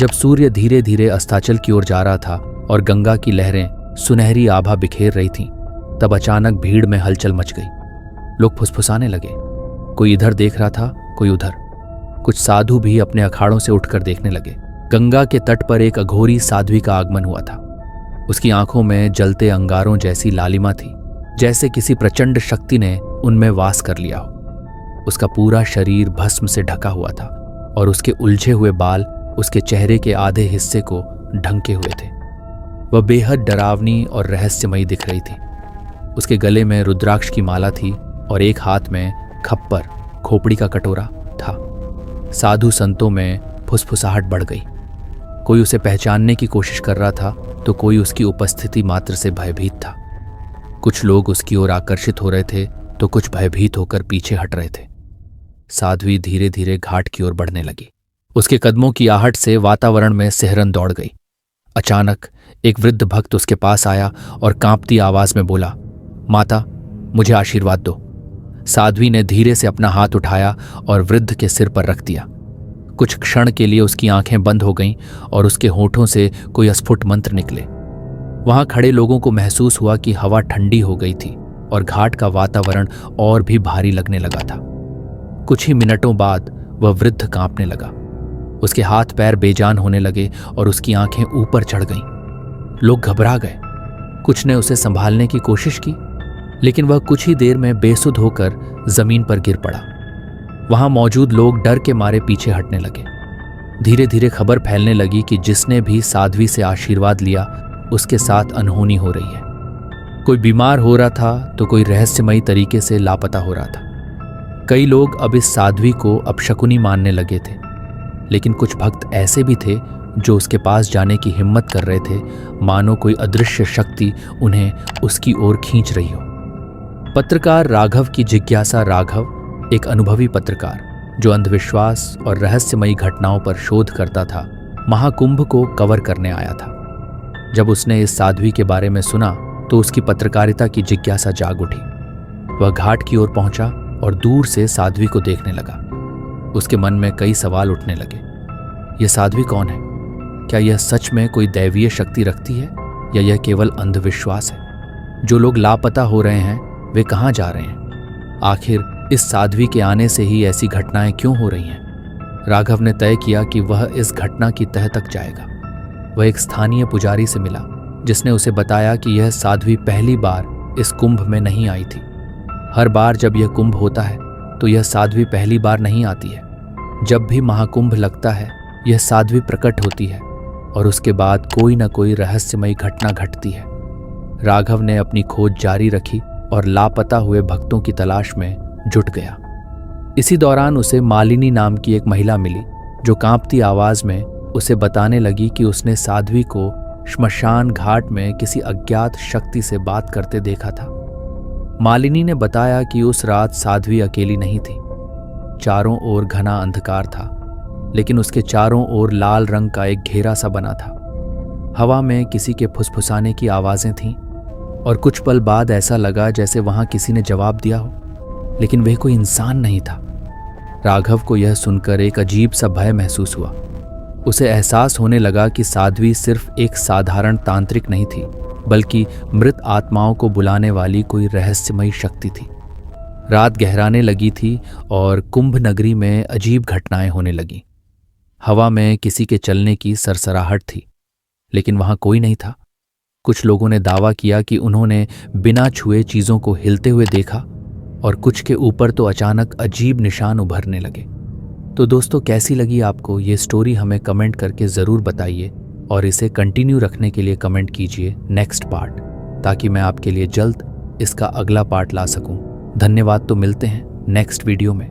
जब सूर्य धीरे धीरे अस्ताचल की ओर जा रहा था और गंगा की लहरें सुनहरी आभा बिखेर रही थीं, तब अचानक भीड़ में हलचल मच गई। लोग फुसफुसाने लगे। कोई इधर देख रहा था, कोई उधर। कुछ साधु भी अपने अखाड़ों से उठकर देखने लगे। गंगा के तट पर एक अघोरी साध्वी का आगमन हुआ था। उसकी आंखों में जलते अंगारों जैसी लालिमा थी, जैसे किसी प्रचंड शक्ति ने उनमें वास कर लिया हो। उसका पूरा शरीर भस्म से ढका हुआ था और उसके उलझे हुए बाल उसके चेहरे के आधे हिस्से को ढंके हुए थे। वह बेहद डरावनी और रहस्यमयी दिख रही थी। उसके गले में रुद्राक्ष की माला थी और एक हाथ में खप्पर, खोपड़ी का कटोरा था। साधु संतों में फुसफुसाहट बढ़ गई। कोई उसे पहचानने की कोशिश कर रहा था तो कोई उसकी उपस्थिति मात्र से भयभीत था। कुछ लोग उसकी ओर आकर्षित हो रहे थे तो कुछ भयभीत होकर पीछे हट रहे थे। साध्वी धीरे धीरे घाट की ओर बढ़ने लगी। उसके कदमों की आहट से वातावरण में सिहरन दौड़ गई। अचानक एक वृद्ध भक्त उसके पास आया और कांपती आवाज में बोला, माता, मुझे आशीर्वाद दो। साध्वी ने धीरे से अपना हाथ उठाया और वृद्ध के सिर पर रख दिया। कुछ क्षण के लिए उसकी आंखें बंद हो गईं और उसके होठों से कोई अस्फुट मंत्र निकले। वहां खड़े लोगों को महसूस हुआ कि हवा ठंडी हो गई थी और घाट का वातावरण और भी भारी लगने लगा था। कुछ ही मिनटों बाद वह वृद्ध कांपने लगा। उसके हाथ पैर बेजान होने लगे और उसकी आंखें ऊपर चढ़ गईं। लोग घबरा गए। कुछ ने उसे संभालने की कोशिश की, लेकिन वह कुछ ही देर में बेसुध होकर जमीन पर गिर पड़ा। वहां मौजूद लोग डर के मारे पीछे हटने लगे। धीरे धीरे खबर फैलने लगी कि जिसने भी साध्वी से आशीर्वाद लिया उसके साथ अनहोनी हो रही है। कोई बीमार हो रहा था तो कोई रहस्यमयी तरीके से लापता हो रहा था। कई लोग अब इस साध्वी को अपशकुनी मानने लगे थे, लेकिन कुछ भक्त ऐसे भी थे जो उसके पास जाने की हिम्मत कर रहे थे, मानो कोई अदृश्य शक्ति उन्हें उसकी ओर खींच रही हो। पत्रकार राघव की जिज्ञासा राघव, एक अनुभवी पत्रकार जो अंधविश्वास और रहस्यमयी घटनाओं पर शोध करता था, महाकुंभ को कवर करने आया था। जब उसने इस साध्वी के बारे में सुना तो उसकी पत्रकारिता की जिज्ञासा जाग उठी। वह घाट की ओर पहुंचा और दूर से साध्वी को देखने लगा। उसके मन में कई सवाल उठने लगे। यह साध्वी कौन है? क्या यह सच में कोई दैवीय शक्ति रखती है या यह केवल अंधविश्वास है? जो लोग लापता हो रहे हैं वे कहाँ जा रहे हैं? आखिर इस साध्वी के आने से ही ऐसी घटनाएं क्यों हो रही हैं? राघव ने तय किया कि वह इस घटना की तह तक जाएगा। वह एक स्थानीय पुजारी से मिला, जिसने उसे बताया कि यह साध्वी पहली बार इस कुंभ में नहीं आई थी। हर बार जब यह कुंभ होता है तो यह साध्वी पहली बार नहीं आती है। जब भी महाकुंभ लगता है यह साध्वी प्रकट होती है और उसके बाद कोई न कोई रहस्यमयी घटना घटती है। राघव ने अपनी खोज जारी रखी और लापता हुए भक्तों की तलाश में जुट गया। इसी दौरान उसे मालिनी नाम की एक महिला मिली, जो कांपती आवाज में उसे बताने लगी कि उसने साध्वी को श्मशान घाट में किसी अज्ञात शक्ति से बात करते देखा था। मालिनी ने बताया कि उस रात साध्वी अकेली नहीं थी। चारों ओर घना अंधकार था, लेकिन उसके चारों ओर लाल रंग का एक घेरा सा बना था। हवा में किसी के फुसफुसाने की आवाजें थीं और कुछ पल बाद ऐसा लगा जैसे वहां किसी ने जवाब दिया हो, लेकिन वह कोई इंसान नहीं था। राघव को यह सुनकर एक अजीब सा भय महसूस हुआ। उसे एहसास होने लगा कि साध्वी सिर्फ एक साधारण तांत्रिक नहीं थी, बल्कि मृत आत्माओं को बुलाने वाली कोई रहस्यमयी शक्ति थी। रात गहराने लगी थी और कुंभ नगरी में अजीब घटनाएं होने लगीं। हवा में किसी के चलने की सरसराहट थी, लेकिन वहां कोई नहीं था। कुछ लोगों ने दावा किया कि उन्होंने बिना छुए चीजों को हिलते हुए देखा और कुछ के ऊपर तो अचानक अजीब निशान उभरने लगे। तो दोस्तों, कैसी लगी आपको ये स्टोरी? हमें कमेंट करके ज़रूर बताइए और इसे कंटिन्यू रखने के लिए कमेंट कीजिए नेक्स्ट पार्ट, ताकि मैं आपके लिए जल्द इसका अगला पार्ट ला सकूं। धन्यवाद। तो मिलते हैं नेक्स्ट वीडियो में।